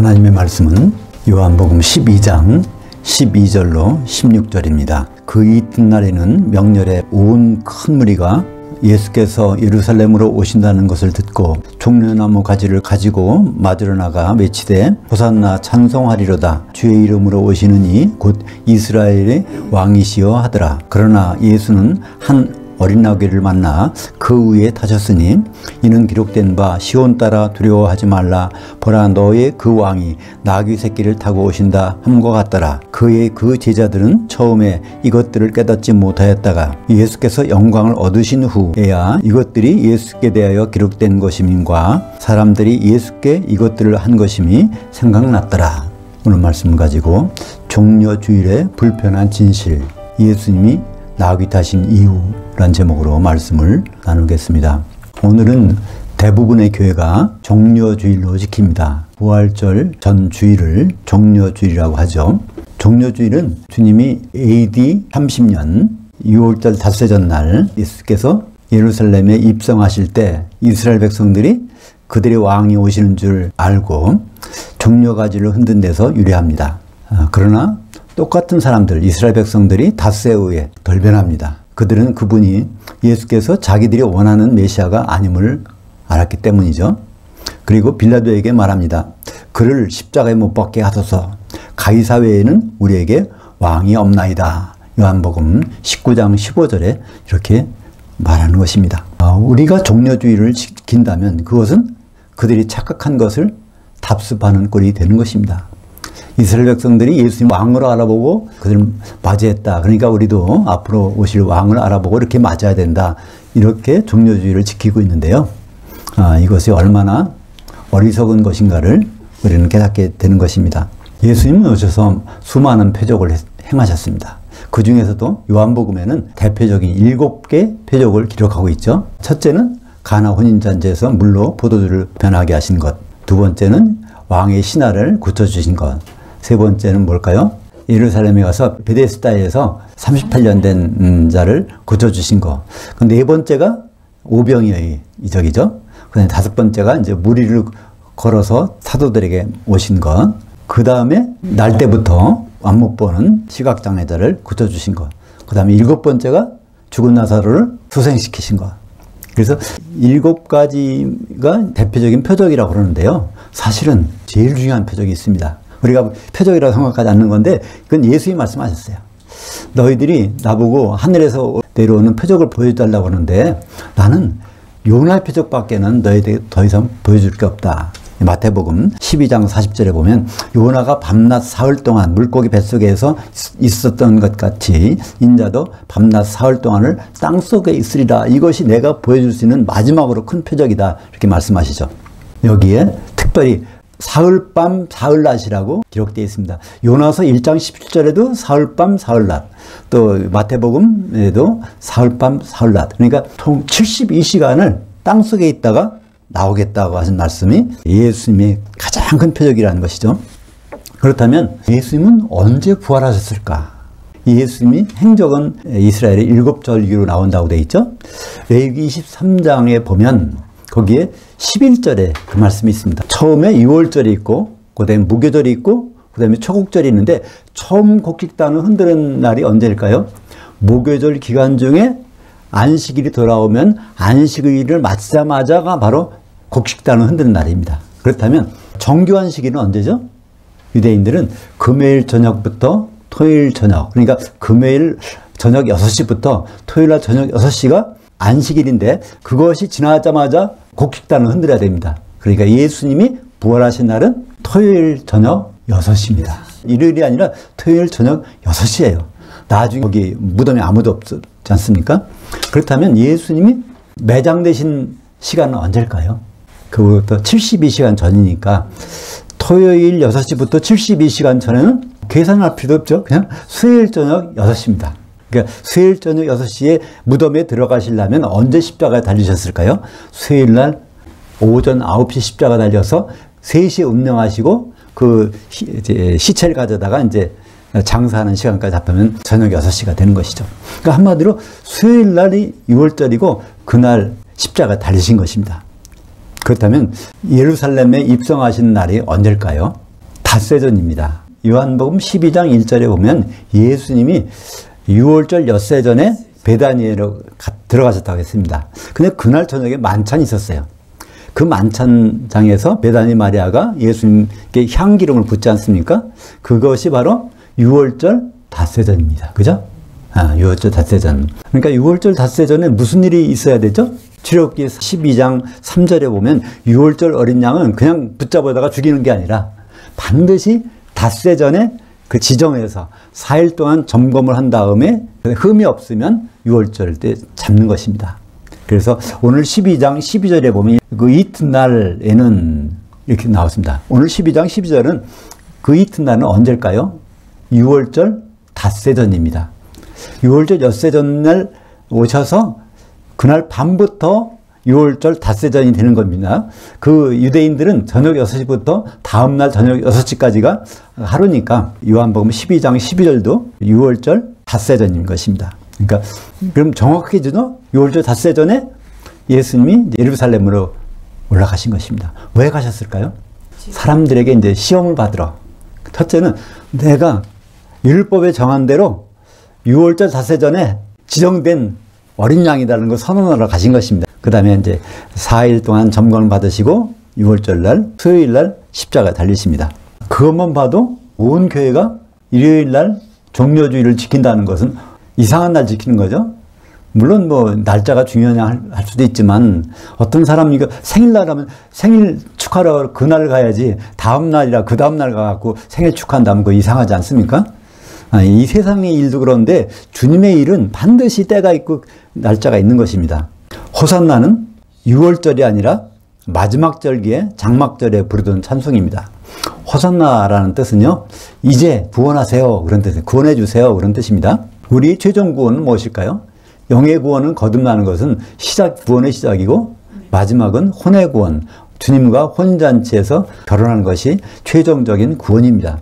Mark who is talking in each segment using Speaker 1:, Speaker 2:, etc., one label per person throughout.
Speaker 1: 하나님의 말씀은 요한복음 12장 12절로 16절입니다. 그 이튿날에는 명절에 온 큰 무리가 예수께서 예루살렘으로 오신다는 것을 듣고 종려나무 가지를 가지고 맞으러 나가 외치되 호산나 찬송하리로다 주의 이름으로 오시는 이 곧 이스라엘의 왕이시여 하더라. 그러나 예수는 한 어린 나귀를 만나 그 위에 타셨으니 이는 기록된 바 시온 따라 두려워하지 말라 보라 너의 그 왕이 나귀 새끼를 타고 오신다 함과 같더라. 그의 그 제자들은 처음에 이것들을 깨닫지 못하였다가 예수께서 영광을 얻으신 후에야 이것들이 예수께 대하여 기록된 것임과 사람들이 예수께 이것들을 한 것임이 생각났더라. 오늘 말씀 가지고 종려주일의 불편한 진실, 예수님이 나귀 타신 이유라는 제목으로 말씀을 나누겠습니다. 오늘은 대부분의 교회가 종려주일로 지킵니다. 부활절 전 주일을 종려주일이라고 하죠. 종려주일은 주님이 AD 30년 6월달 닷새 전날 예수께서 예루살렘에 입성하실 때 이스라엘 백성들이 그들의 왕이 오시는 줄 알고 종려가지를 흔든 데서 유래합니다. 그러나 똑같은 사람들, 이스라엘 백성들이 닷새 후에 덜 변합니다. 그들은 그분이 예수께서 자기들이 원하는 메시아가 아님을 알았기 때문이죠. 그리고 빌라도에게 말합니다. 그를 십자가에 못 박게 하소서. 가이사 외에는 우리에게 왕이 없나이다. 요한복음 19장 15절에 이렇게 말하는 것입니다. 우리가 종려주의를 지킨다면 그것은 그들이 착각한 것을 답습하는 꼴이 되는 것입니다. 이스라엘 백성들이 예수님 왕으로 알아보고 그들을 맞이했다. 그러니까 우리도 앞으로 오실 왕을 알아보고 이렇게 맞아야 된다. 이렇게 종려주의를 지키고 있는데요. 이것이 얼마나 어리석은 것인가를 우리는 깨닫게 되는 것입니다. 예수님은 오셔서 수많은 표적을 행하셨습니다. 그 중에서도 요한복음에는 대표적인 7개 표적을 기록하고 있죠. 첫째는 가나 혼인잔치에서 물로 포도주를 변하게 하신 것. 두 번째는 왕의 신하를 고쳐주신 것. 세 번째는 뭘까요? 예루살렘에 가서 베데스다에서 38년 된 자를 고쳐주신 거. 그 네 번째가 오병이어의 이적이죠. 그 다섯 번째가 이제 무리를 걸어서 사도들에게 오신 것. 그 다음에 날 때부터 안 못 보는 시각장애자를 고쳐주신 것. 그 다음에 일곱 번째가 죽은 나사로를 소생시키신 것. 그래서 7가지가 대표적인 표적이라고 그러는데요. 사실은 제일 중요한 표적이 있습니다. 우리가 표적이라고 생각하지 않는 건데 그건 예수님이 말씀하셨어요. 너희들이 나보고 하늘에서 내려오는 표적을 보여달라고 하는데 나는 요나 표적밖에는 너희들에게 더 이상 보여줄 게 없다. 마태복음 12장 40절에 보면 요나가 밤낮 사흘 동안 물고기 뱃속에서 있었던 것 같이 인자도 밤낮 사흘 동안을 땅속에 있으리라. 이것이 내가 보여줄 수 있는 마지막으로 큰 표적이다. 이렇게 말씀하시죠. 여기에 특별히 사흘밤 사흘낮이라고 기록되어 있습니다. 요나서 1장 17절에도 사흘밤 사흘낮, 또 마태복음에도 사흘밤 사흘낮, 그러니까 총 72시간을 땅속에 있다가 나오겠다고 하신 말씀이 예수님의 가장 큰 표적이라는 것이죠. 그렇다면 예수님은 언제 부활하셨을까? 예수님이 행적은 이스라엘의 7절기로 나온다고 되어 있죠. 레위기 23장에 보면 거기에 11절에 그 말씀이 있습니다. 처음에 6월절이 있고 그 다음에 무교절이 있고 그 다음에 초국절이 있는데 처음 곡식단을 흔드는 날이 언제일까요? 무교절 기간 중에 안식일이 돌아오면 안식일을 마치자마자가 바로 곡식단을 흔드는 날입니다. 그렇다면 정규 안식일은 언제죠? 유대인들은 금요일 저녁부터 토요일 저녁, 그러니까 금요일 저녁 6시부터 토요일 날 저녁 6시가 안식일인데 그것이 지나자마자 곡식단을 흔들어야 됩니다. 그러니까 예수님이 부활하신 날은 토요일 저녁 6시입니다. 일요일이 아니라 토요일 저녁 6시예요. 나중에 거기 무덤에 아무도 없지 않습니까? 그렇다면 예수님이 매장되신 시간은 언제일까요? 그부터 72시간 전이니까 토요일 6시부터 72시간 전에는 계산할 필요도 없죠. 그냥 수요일 저녁 6시입니다. 그러니까 수요일 저녁 6시에 무덤에 들어가시려면 언제 십자가에 달리셨을까요? 수요일 날 오전 9시 십자가 달려서 3시에 운명하시고 그 시체를 가져다가 이제 장사하는 시간까지 합하면 저녁 6시가 되는 것이죠. 그러니까 한마디로 수요일 날이 6월절이고 그날 십자가 달리신 것입니다. 그렇다면 예루살렘에 입성하신 날이 언제일까요? 닷새전입니다. 요한복음 12장 1절에 보면 예수님이 6월절 엿새 전에 베다니에로 들어가셨다고 했습니다. 근데 그날 저녁에 만찬이 있었어요. 그 만찬장에서 베다니 마리아가 예수님께 향기름을 붓지 않습니까? 그것이 바로 6월절 닷새전입니다. 그죠? 6월절 닷새전. 그러니까 6월절 닷새전에 무슨 일이 있어야 되죠? 출애굽기 12장 3절에 보면 6월절 어린 양은 그냥 붙잡아다가 죽이는 게 아니라 반드시 닷새전에 그 지정해서 4일 동안 점검을 한 다음에 흠이 없으면 6월절 때 잡는 것입니다. 그래서 오늘 12장 12절에 보면 그 이튿날에는 이렇게 나왔습니다. 오늘 12장 12절은 그 이튿날은 언제일까요? 6월절 닷새전입니다. 6월절 엿새전날 오셔서 그날 밤부터 6월절 닷새전이 되는 겁니다. 그 유대인들은 저녁 6시부터 다음날 저녁 6시까지가 하루니까 요한복음 12장 12절도 6월절 닷새전인 것입니다. 그러니까 그럼 정확하게 주죠? 6월절 닷새전에 예수님이 예루살렘으로 올라가신 것입니다. 왜 가셨을까요? 사람들에게 이제 시험을 받으러. 첫째는 내가 율법에 정한 대로 6월절 닷새전에 지정된 어린 양이라는 걸 선언하러 가신 것입니다. 그 다음에 이제 4일 동안 점검을 받으시고 6월절 날, 수요일 날 십자가에 달리십니다. 그것만 봐도 온 교회가 일요일 날 종료주의를 지킨다는 것은 이상한 날 지키는 거죠. 물론 뭐 날짜가 중요하냐 할 수도 있지만 어떤 사람이 생일날 하면 생일 축하러 그날 가야지 다음 날이라 그 다음 날 가갖고 생일 축하한다면 그거 이상하지 않습니까? 이 세상의 일도 그런데 주님의 일은 반드시 때가 있고 날짜가 있는 것입니다. 호산나는 6월절이 아니라 마지막 절기에 장막절에 부르던 찬송입니다. 호산나라는 뜻은요, 이제 구원하세요 그런 뜻이에요. 구원해 주세요 그런 뜻입니다. 우리 최종 구원은 무엇일까요? 영의 구원은 거듭나는 것은 구원의 시작이고 마지막은 혼의 구원, 주님과 혼잔치에서 결혼하는 것이 최종적인 구원입니다.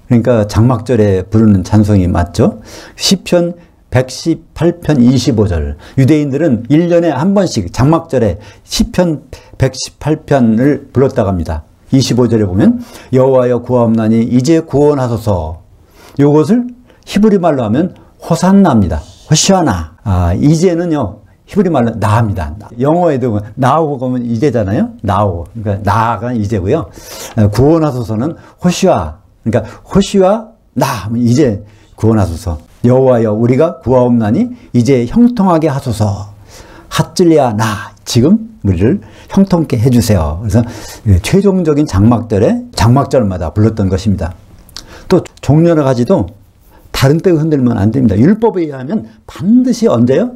Speaker 1: 그러니까 장막절에 부르는 찬송이 맞죠? 시편 118편 25절. 유대인들은 1년에 한 번씩 장막절에 시편 118편을 불렀다고 합니다. 25절에 보면 여호와여 구하옵나니 이제 구원하소서. 이것을 히브리 말로 하면 호산나입니다. 호시아나. 이제는요 히브리 말로 나입니다. 영어에도 나오고 보면 이제잖아요. 나오. 그러니까 나가 이제고요. 구원하소서는 호시아. 그러니까 호시와 나 이제 구원하소서. 여호와여 우리가 구하옵나니 이제 형통하게 하소서. 핫질리아 나 지금 우리를 형통케 해주세요. 그래서 최종적인 장막절에 장막절마다 불렀던 것입니다. 또 종려라 가지도 다른 때 흔들면 안 됩니다. 율법에 의하면 반드시 언제요?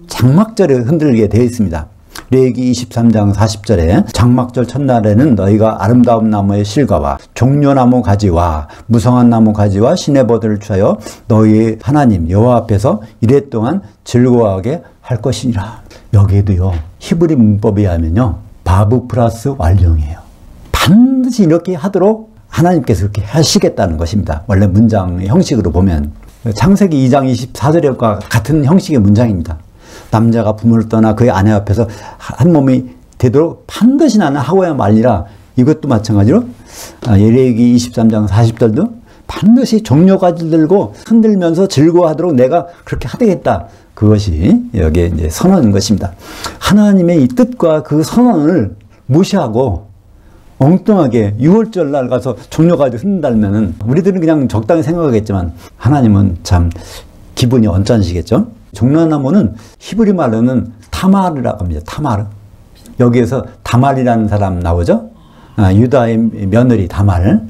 Speaker 1: 장막절에 흔들게 되어 있습니다. 레위기 23장 40절에 장막절 첫날에는 너희가 아름다운 나무의 실과와 종려나무 가지와 무성한 나무 가지와 시내버들을 취하여 너희 하나님 여호와 앞에서 이래 동안 즐거워하게 할 것이니라. 여기에도요 히브리 문법에 의하면요 바브 플러스 완료형이에요. 반드시 이렇게 하도록 하나님께서 이렇게 하시겠다는 것입니다. 원래 문장의 형식으로 보면 창세기 2장 24절과 같은 형식의 문장입니다. 남자가 부모를 떠나 그의 아내 앞에서 한 몸이 되도록 반드시 나는 하고야 말리라. 이것도 마찬가지로 레위기 23장 40절도 반드시 종려가지를 들고 흔들면서 즐거워하도록 내가 그렇게 하되겠다. 그것이 여기에 이제 선언인 것입니다. 하나님의 이 뜻과 그 선언을 무시하고 엉뚱하게 6월절 날 가서 종려가지고 흔들면은 우리들은 그냥 적당히 생각하겠지만 하나님은 참 기분이 언짢으시겠죠? 종려나무는 히브리 말로는 타마르라고 합니다. 타마르. 여기에서 다말이라는 사람 나오죠? 유다의 며느리 다말.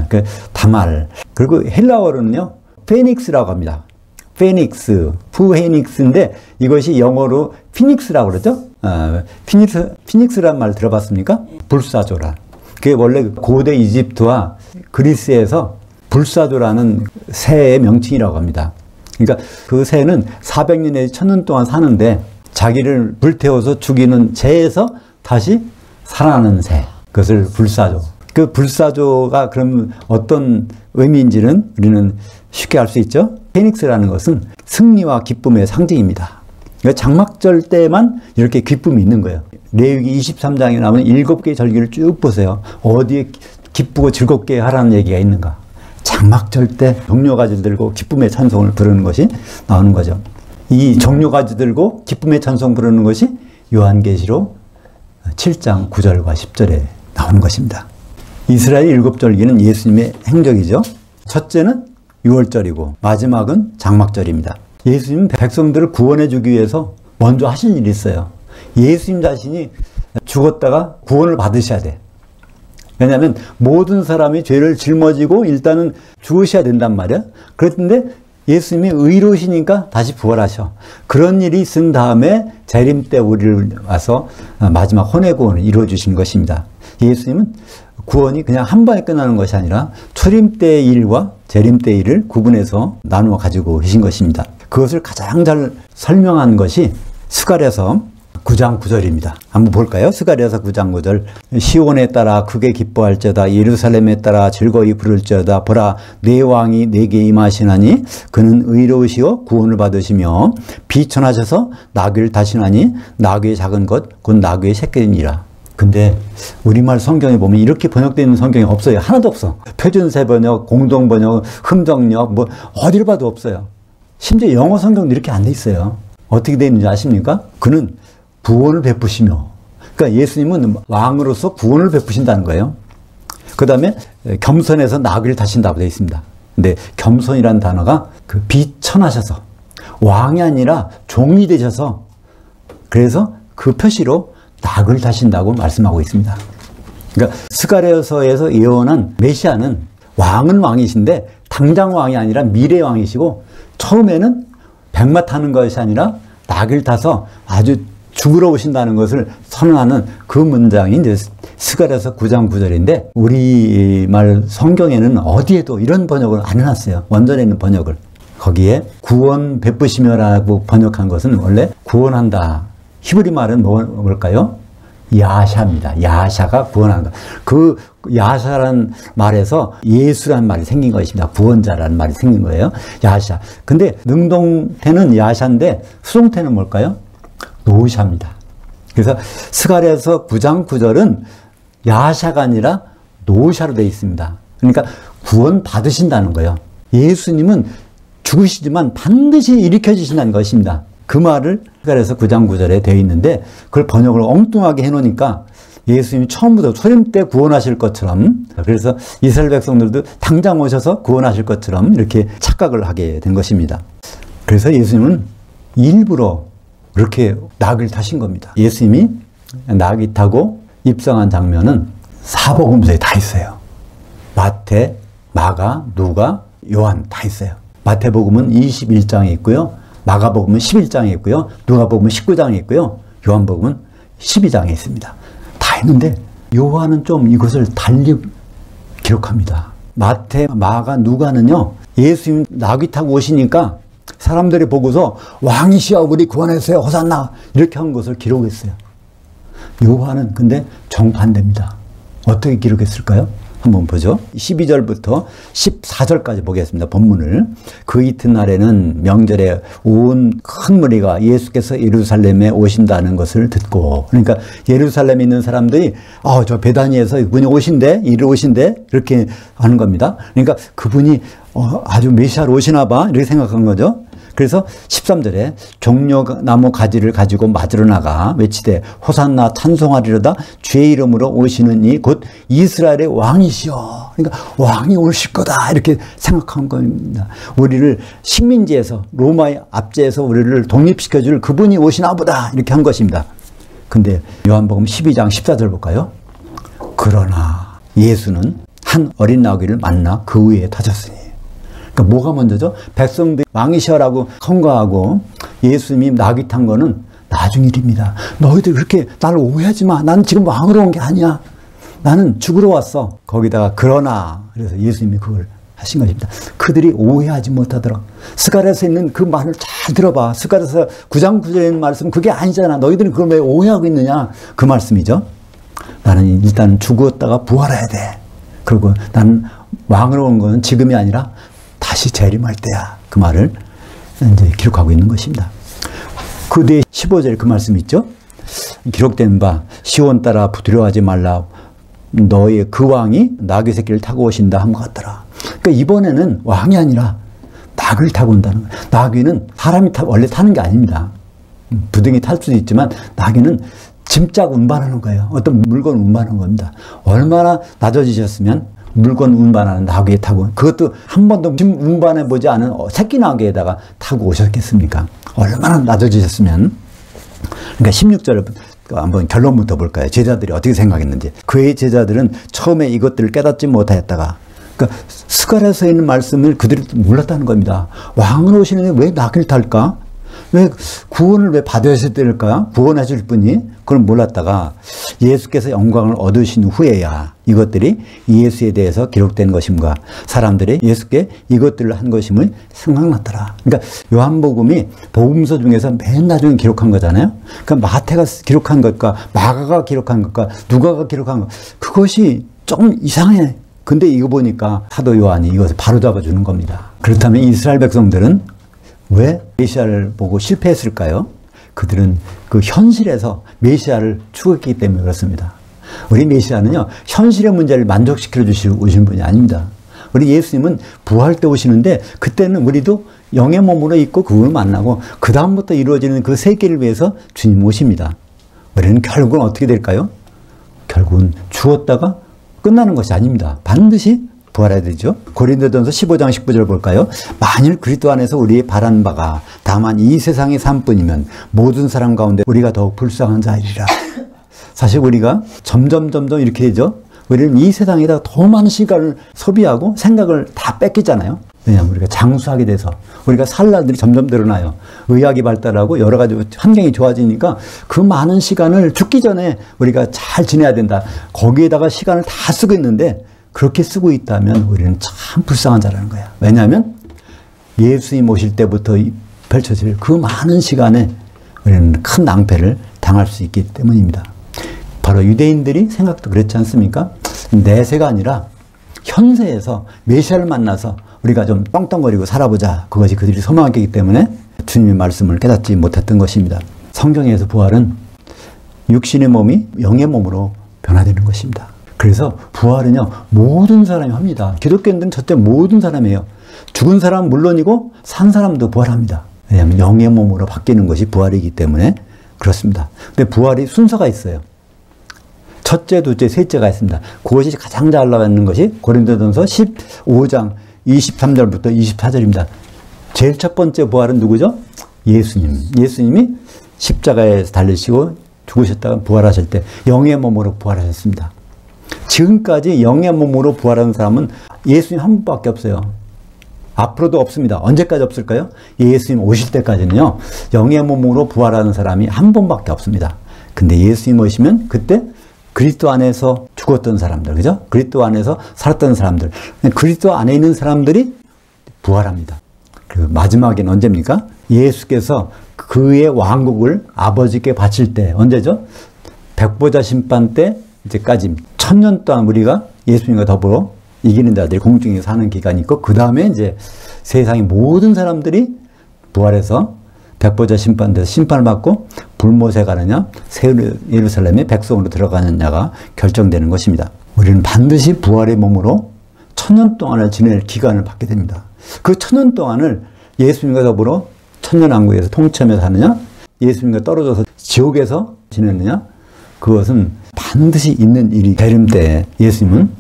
Speaker 1: 그 다말. 그리고 헬라어로는요, 페닉스라고 합니다. 페닉스, 푸헤닉스인데 이것이 영어로 피닉스라고 그러죠? 피닉스란 말 들어봤습니까? 불사조라. 그게 원래 고대 이집트와 그리스에서 불사조라는 새의 명칭이라고 합니다. 그러니까 그 새는 400년 내지 1000년 동안 사는데 자기를 불태워서 죽이는 재에서 다시 살아나는 새. 그것을 불사조. 그 불사조가 그럼 어떤 의미인지는 우리는 쉽게 알 수 있죠. 페닉스라는 것은 승리와 기쁨의 상징입니다. 그러니까 장막절 때만 이렇게 기쁨이 있는 거예요. 레위기 23장에 나오는 7개의 절기를 쭉 보세요. 어디에 기쁘고 즐겁게 하라는 얘기가 있는가? 장막절 때 종려가지 들고 기쁨의 찬송을 부르는 것이 나오는 거죠. 이 종려가지 들고 기쁨의 찬송 부르는 것이 요한계시록 7장 9절과 10절에 나오는 것입니다. 이스라엘 일곱절기는 예수님의 행적이죠. 첫째는 유월절이고 마지막은 장막절입니다. 예수님 백성들을 구원해 주기 위해서 먼저 하실 일이 있어요. 예수님 자신이 죽었다가 구원을 받으셔야 돼. 왜냐하면 모든 사람이 죄를 짊어지고 일단은 죽으셔야 된단 말이야. 그런데 예수님이 의로우시니까 다시 부활하셔. 그런 일이 있은 다음에 재림 때 우리를 와서 마지막 혼의 구원을 이루어주신 것입니다. 예수님은 구원이 그냥 한 번에 끝나는 것이 아니라 초림 때의 일과 재림 때의 일을 구분해서 나누어 가지고 계신 것입니다. 그것을 가장 잘 설명한 것이 스가랴서 9장 9절입니다. 한번 볼까요? 스가랴서 9장 9절. 시온에 따라 크게 기뻐할지어다. 예루살렘에 따라 즐거이 부를지어다. 보라, 내 왕이 내게 임하시나니 그는 의로우시오 구원을 받으시며 비천하셔서 나귀를 타시나니 나귀의 작은 것 곧 나귀의 새끼니라. 근데 우리말 성경에 보면 이렇게 번역되어 있는 성경이 없어요. 하나도 없어. 표준세 번역, 공동 번역, 흠정역 뭐 어딜 봐도 없어요. 심지어 영어 성경도 이렇게 안 돼 있어요. 어떻게 되어 있는지 아십니까? 그는 구원을 베푸시며, 그러니까 예수님은 왕으로서 구원을 베푸신다는 거예요. 그 다음에 겸손해서 나귀를 타신다고 되어 있습니다. 근데 겸손이라는 단어가 그 비천하셔서 왕이 아니라 종이 되셔서 그래서 그 표시로 나귀를 타신다고 말씀하고 있습니다. 그러니까 스가랴서에서 예언한 메시아는 왕은 왕이신데 당장 왕이 아니라 미래 왕이시고 처음에는 백마 타는 것이 아니라 나귀를 타서 아주 죽으러 오신다는 것을 선언하는 그 문장이 이제 스가랴서 9장 9절인데 우리말 성경에는 어디에도 이런 번역을 안 해놨어요. 원전에 있는 번역을. 거기에 구원 베푸시며라고 번역한 것은 원래 구원한다. 히브리 말은 뭘까요? 야샤입니다. 야샤가 구원한다. 그 야샤라는 말에서 예수라는 말이 생긴 것입니다. 구원자라는 말이 생긴 거예요. 야샤. 근데 능동태는 야샤인데 수동태는 뭘까요? 노샤입니다. 그래서 스가랴서 9장 9절은 야샤가 아니라 노샤로 되어 있습니다. 그러니까 구원 받으신다는 거예요. 예수님은 죽으시지만 반드시 일으켜 주신다는 것입니다. 그 말을 스가랴서 9장 9절에 되어 있는데 그걸 번역을 엉뚱하게 해놓으니까 예수님이 처음부터 초림 때 구원하실 것처럼, 그래서 이스라엘 백성들도 당장 오셔서 구원하실 것처럼 이렇게 착각을 하게 된 것입니다. 그래서 예수님은 일부러 그렇게 나귀를 타신 겁니다. 예수님이 나귀 타고 입성한 장면은 사복음서에 다 있어요. 마태, 마가, 누가, 요한 다 있어요. 마태복음은 21장에 있고요. 마가복음은 11장에 있고요. 누가복음은 19장에 있고요. 요한복음은 12장에 있습니다. 다 있는데 요한은 좀 이것을 달리 기록합니다. 마태, 마가, 누가는요. 예수님 나귀 타고 오시니까 사람들이 보고서 왕이시여 우리 구원하세요 호산나 이렇게 한 것을 기록했어요. 요한은 근데 정반대입니다. 어떻게 기록했을까요? 한번 보죠. 12절부터 14절까지 보겠습니다. 본문을. 그 이튿날에는 명절에 온 큰 무리가 예수께서 예루살렘에 오신다는 것을 듣고, 그러니까 예루살렘에 있는 사람들이 저 베다니에서 그분이 오신대, 이리 오신대 이렇게 하는 겁니다. 그러니까 그분이 아주 메시아로 오시나 봐 이렇게 생각한 거죠. 그래서 13절에 종려나무 가지를 가지고 맞으러 나가 외치되 호산나 찬송하리로다 주의 이름으로 오시는 이 곧 이스라엘의 왕이시여. 그러니까 왕이 오실 거다 이렇게 생각한 겁니다. 우리를 식민지에서 로마의 압제에서 우리를 독립시켜줄 그분이 오시나 보다 이렇게 한 것입니다. 근데 요한복음 12장 14절 볼까요? 그러나 예수는 한 어린 나귀를 만나 그 위에 타셨으니. 그러니까 뭐가 먼저죠? 백성들이 왕이시여라고 헌거하고 예수님이 나귀 탄 거는 나중 일입니다. 너희들 그렇게 나를 오해하지 마. 나는 지금 왕으로 온 게 아니야. 나는 죽으러 왔어. 거기다가 그러나 그래서 예수님이 그걸 하신 것입니다. 그들이 오해하지 못하더라. 스가랴서에 있는 그 말을 잘 들어봐. 스가랴서 9장 9절에 있는 말씀 그게 아니잖아. 너희들은 그걸 왜 오해하고 있느냐. 그 말씀이죠. 나는 일단 죽었다가 부활해야 돼. 그리고 나는 왕으로 온 건 지금이 아니라 다시 재림할 때야. 그 말을 이제 기록하고 있는 것입니다. 그 뒤에 15절 그 말씀 있죠? 기록된 바 시온 따라 두려워하지 말라. 너의 그 왕이 나귀 새끼를 타고 오신다 한 것 같더라. 그러니까 이번에는 왕이 아니라 나귀를 타고 온다는 거예요. 나귀는 사람이 원래 타는 게 아닙니다. 부등이 탈 수도 있지만 나귀는 짐짝 운반하는 거예요. 어떤 물건 운반하는 겁니다. 얼마나 낮아지셨으면 물건 운반하는 나귀에 타고, 그것도 한 번도 짐 운반해 보지 않은 새끼 나귀에다가 타고 오셨겠습니까? 얼마나 낮아지셨으면. 그러니까 16절 한번 결론부터 볼까요? 제자들이 어떻게 생각했는지. 그의 제자들은 처음에 이것들을 깨닫지 못하였다가, 그러니까 스가랴서에 있는 말씀을 그들이 몰랐다는 겁니다. 왕은 오시는데 왜 나귀를 탈까? 왜 구원을 왜 받아야 될까? 구원해 줄 분이 그걸 몰랐다가 예수께서 영광을 얻으신 후에야 이것들이 예수에 대해서 기록된 것임과 사람들이 예수께 이것들을 한 것임을 생각났더라. 그러니까 요한복음이 복음서 중에서 맨 나중에 기록한 거잖아요. 그러니까 마태가 기록한 것과 마가가 기록한 것과 누가가 기록한 것, 그것이 조금 이상해. 근데 이거 보니까 사도 요한이 이것을 바로잡아 주는 겁니다. 그렇다면 이스라엘 백성들은 왜 메시아를 보고 실패했을까요? 그들은 그 현실에서 메시아를 추구했기 때문에 그렇습니다. 우리 메시아는요, 현실의 문제를 만족시켜 주시는 분이 아닙니다. 우리 예수님은 부활 때 오시는데 그때는 우리도 영의 몸으로 있고 그분을 만나고 그 다음부터 이루어지는 그 세계를 위해서 주님 오십니다. 우리는 결국은 어떻게 될까요? 결국은 죽었다가 끝나는 것이 아닙니다. 반드시 부활해야 되죠. 고린도전서 15장 19절 볼까요? 만일 그리스도 안에서 우리의 바라는 바가 다만 이 세상의 삶뿐이면 모든 사람 가운데 우리가 더욱 불쌍한 자이리라. 사실 우리가 점점 이렇게 되죠. 우리는 이 세상에다 더 많은 시간을 소비하고 생각을 다 뺏기잖아요. 왜냐하면 우리가 장수하게 돼서 우리가 살 날들이 점점 늘어나요. 의학이 발달하고 여러 가지 환경이 좋아지니까 그 많은 시간을 죽기 전에 우리가 잘 지내야 된다. 거기에다가 시간을 다 쓰고 있는데 그렇게 쓰고 있다면 우리는 참 불쌍한 자라는 거야. 왜냐하면 예수님 오실 때부터 펼쳐질 그 많은 시간에 우리는 큰 낭패를 당할 수 있기 때문입니다. 바로 유대인들이 생각도 그렇지 않습니까? 내세가 아니라 현세에서 메시아를 만나서 우리가 좀 떵떵거리고 살아보자. 그것이 그들이 소망했기 때문에 주님의 말씀을 깨닫지 못했던 것입니다. 성경에서 부활은 육신의 몸이 영의 몸으로 변화되는 것입니다. 그래서 부활은요, 모든 사람이 합니다. 기독교인들은 첫째 모든 사람이에요. 죽은 사람은 물론이고 산 사람도 부활합니다. 왜냐하면 영의 몸으로 바뀌는 것이 부활이기 때문에 그렇습니다. 근데 부활이 순서가 있어요. 첫째, 둘째, 셋째가 있습니다. 그것이 가장 잘 나와 있는 것이 고린도전서 15장 23절부터 24절입니다. 제일 첫 번째 부활은 누구죠? 예수님. 예수님이 십자가에서 달리시고 죽으셨다가 부활하실 때 영의 몸으로 부활하셨습니다. 지금까지 영의 몸으로 부활하는 사람은 예수님 한 분밖에 없어요. 앞으로도 없습니다. 언제까지 없을까요? 예수님 오실 때까지는요, 영의 몸으로 부활하는 사람이 한 분밖에 없습니다. 근데 예수님 오시면 그때 그리스도 안에서 죽었던 사람들, 그죠? 그리스도 안에서 살았던 사람들, 그리스도 안에 있는 사람들이 부활합니다. 그 마지막에는 언제입니까? 예수께서 그의 왕국을 아버지께 바칠 때, 언제죠? 백보자 심판 때 이제까지 1000년 동안 우리가 예수님과 더불어 이기는 자들이 공중에 사는 기간이 있고, 그 다음에 이제 세상의 모든 사람들이 부활해서 백보자 심판대에서 심판을 받고 불못에 가느냐, 새 예루살렘의 백성으로 들어가느냐가 결정되는 것입니다. 우리는 반드시 부활의 몸으로 1000년 동안을 지낼 기간을 받게 됩니다. 그 1000년 동안을 예수님과 더불어 천년왕국에서 통치하며 사느냐, 예수님과 떨어져서 지옥에서 지냈느냐, 그것은 반드시 있는 일이 되는 때에 예수님은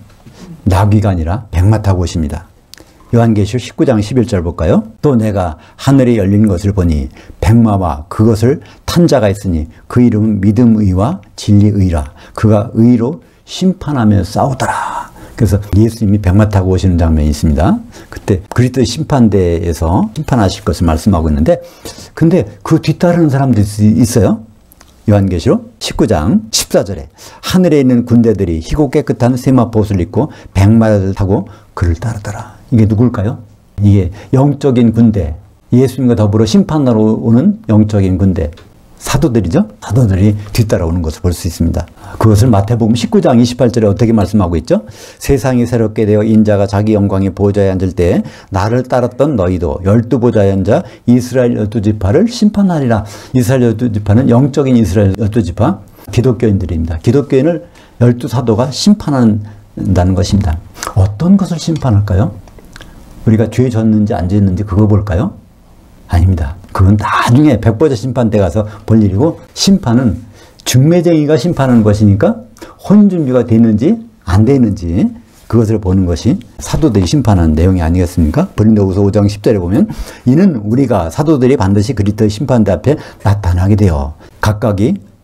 Speaker 1: 나귀가 아니라 백마 타고 오십니다. 요한계시록 19장 11절 볼까요? 또 내가 하늘이 열린 것을 보니 백마와 그것을 탄 자가 있으니 그 이름은 믿음의와 진리의라. 그가 의로 심판하며 싸우더라. 그래서 예수님이 백마 타고 오시는 장면이 있습니다. 그때 그리스도 심판대에서 심판하실 것을 말씀하고 있는데, 근데 그 뒤따르는 사람들이 있어요. 요한계시록 19장 14절에 하늘에 있는 군대들이 희고 깨끗한 세마포옷을 입고 백마를 타고 그를 따르더라. 이게 누굴까요? 이게 영적인 군대, 예수님과 더불어 심판하러 오는 영적인 군대, 사도들이죠. 사도들이 뒤따라오는 것을 볼 수 있습니다. 그것을 마태복음 19장 28절에 어떻게 말씀하고 있죠? 세상이 새롭게 되어 인자가 자기 영광의 보좌에 앉을 때 나를 따랐던 너희도 12보좌에 앉아 이스라엘 12지파를 심판하리라. 이스라엘 12지파는 영적인 이스라엘 12지파, 기독교인들입니다. 기독교인을 12사도가 심판한다는 것입니다. 어떤 것을 심판할까요? 우리가 죄 졌는지 안 졌는지 그거 볼까요? 아닙니다. 그건 나중에 백보자 심판 때 가서 볼 일이고, 심판은 중매쟁이가 심판하는 것이니까 혼준비가 됐는지 안 됐는지 그것을 보는 것이 사도들이 심판하는 내용이 아니겠습니까? 고린도후서 5장 10절에 보면 이는 우리가 사도들이 반드시 그리스도의 심판대 앞에 나타나게 되어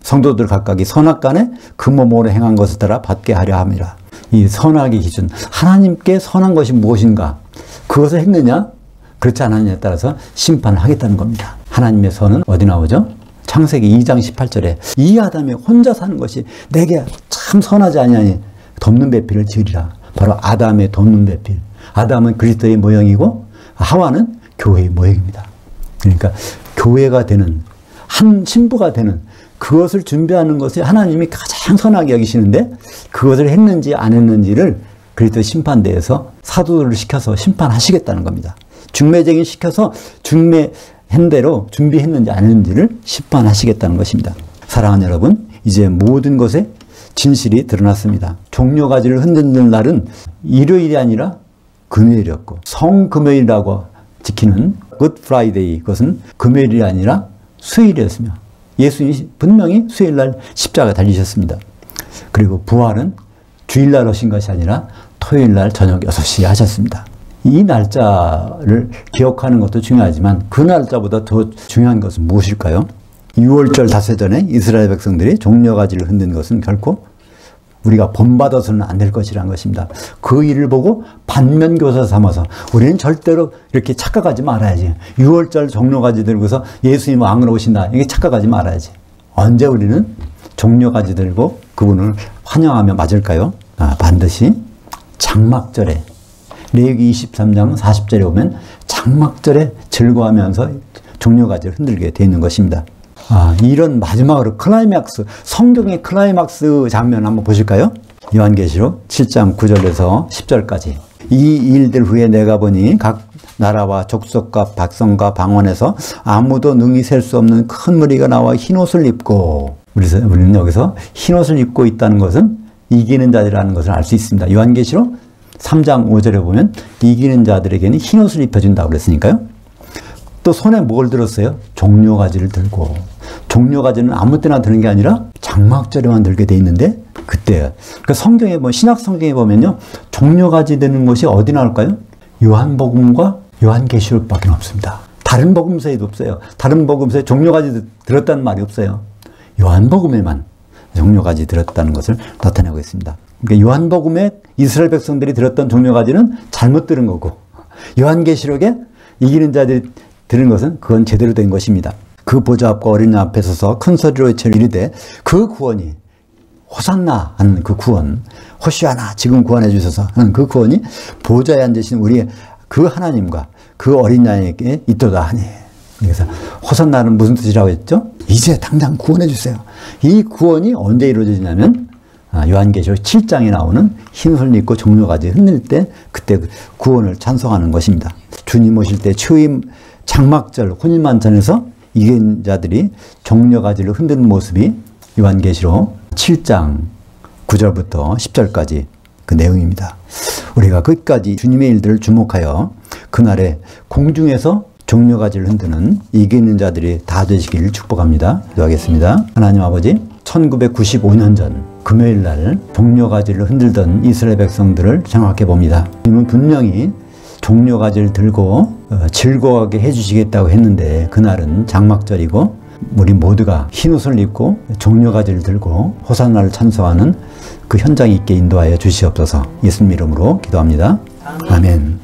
Speaker 1: 성도들 각각이 선악간에 그 몸으로 행한 것을 따라 받게 하려 함이라. 이 선악의 기준, 하나님께 선한 것이 무엇인가, 그것을 했느냐 그렇지 않았느냐에 따라서 심판을 하겠다는 겁니다. 하나님의 선은 어디 나오죠? 창세기 2장 18절에 이 아담이 혼자 사는 것이 내게 참 선하지 아니하니 돕는 배필을 지으리라. 바로 아담의 돕는 배필. 아담은 그리스도의 모형이고 하와는 교회의 모형입니다. 그러니까 교회가 되는, 한 신부가 되는 그것을 준비하는 것이 하나님이 가장 선하게 여기시는데, 그것을 했는지 안 했는지를 그리스도 심판대에서 사도들을 시켜서 심판하시겠다는 겁니다. 중매쟁이 시켜서 중매한 대로 준비했는지 안 했는지를 심판하시겠다는 것입니다. 사랑하는 여러분, 이제 모든 것에 진실이 드러났습니다. 종려가지를 흔드는 날은 일요일이 아니라 금요일이었고, 성금요일이라고 지키는 굿 프라이데이, 그것은 금요일이 아니라 수요일이었으며, 예수님이 분명히 수요일날 십자가 달리셨습니다. 그리고 부활은 주일날 오신 것이 아니라 토요일날 저녁 6시에 하셨습니다. 이 날짜를 기억하는 것도 중요하지만 그 날짜보다 더 중요한 것은 무엇일까요? 6월절 닷새 전에 이스라엘 백성들이 종려가지를 흔든 것은 결코 우리가 본받아서는 안 될 것이라는 것입니다. 그 일을 보고 반면교사 삼아서 우리는 절대로 이렇게 착각하지 말아야지. 6월절 종려가지 들고서 예수님 왕으로 오신다, 이게 착각하지 말아야지. 언제 우리는 종려가지 들고 그분을 환영하며 맞을까요? 반드시 장막절에, 레위기 23장 40절에 보면 장막절에 즐거워하면서 종려가지를 흔들게 되어 있는 것입니다. 이런 마지막으로 클라이맥스, 성경의 클라이맥스 장면 한번 보실까요? 요한계시록 7장 9절에서 10절까지. 이 일들 후에 내가 보니 각 나라와 족속과 백성과 방언에서 아무도 능히 셀 수 없는 큰 무리가 나와 흰옷을 입고, 우리는 여기서 흰옷을 입고 있다는 것은 이기는 자들이라는 것을 알 수 있습니다. 요한계시록 3장 5절에 보면 이기는 자들에게는 흰옷을 입혀준다고 그랬으니까요. 또 손에 뭘 들었어요? 종려가지를 들고. 종려가지는 아무 때나 드는 게 아니라 장막절에만 들게 돼 있는데, 그때 그러니까 성경에 신약 성경에 보면요, 종려가지 드는 것이 어디 나올까요? 요한복음과 요한계시록밖에 없습니다. 다른 복음서에도 없어요. 다른 복음서에 종려가지 들었다는 말이 없어요. 요한복음에만 종려가지 들었다는 것을 나타내고 있습니다. 그러니까 요한복음에 이스라엘 백성들이 들었던 종려가지는 잘못 들은 거고, 요한계시록에 이기는 자들이 들은 것은 그건 제대로 된 것입니다. 그 보좌 앞과 어린 양 앞에 서서 큰 소리로 외쳐 이르되 그 구원이, 호산나 하는 그 구원, 호시아나 지금 구원해 주셔서 하는 그 구원이 보좌에 앉으신 우리의 그 하나님과 그 어린 양에게 있도다 하니. 그래서 호산나는 무슨 뜻이라고 했죠? 이제 당장 구원해 주세요. 이 구원이 언제 이루어지냐면 요한계시록 7장에 나오는 흰옷을 입고 종려가지 흔들 때, 그때 구원을 찬송하는 것입니다. 주님 오실 때 추임 장막절 혼인만찬에서 이긴 자들이 종려가지를 흔드는 모습이 요한계시록 7장 9절부터 10절까지 그 내용입니다. 우리가 끝까지 주님의 일들을 주목하여 그날에 공중에서 종려가지를 흔드는 이기는 자들이 다 되시기를 축복합니다. 기도하겠습니다. 하나님 아버지, 1995년 전 금요일 날 종려가지를 흔들던 이스라엘 백성들을 생각해 봅니다. 주님은 분명히 종려가지를 들고 즐거워하게 해주시겠다고 했는데, 그날은 장막절이고 우리 모두가 흰옷을 입고 종려가지를 들고 호산나를 찬송하는 그 현장에 있게 인도하여 주시옵소서. 예수님 이름으로 기도합니다. 아멘.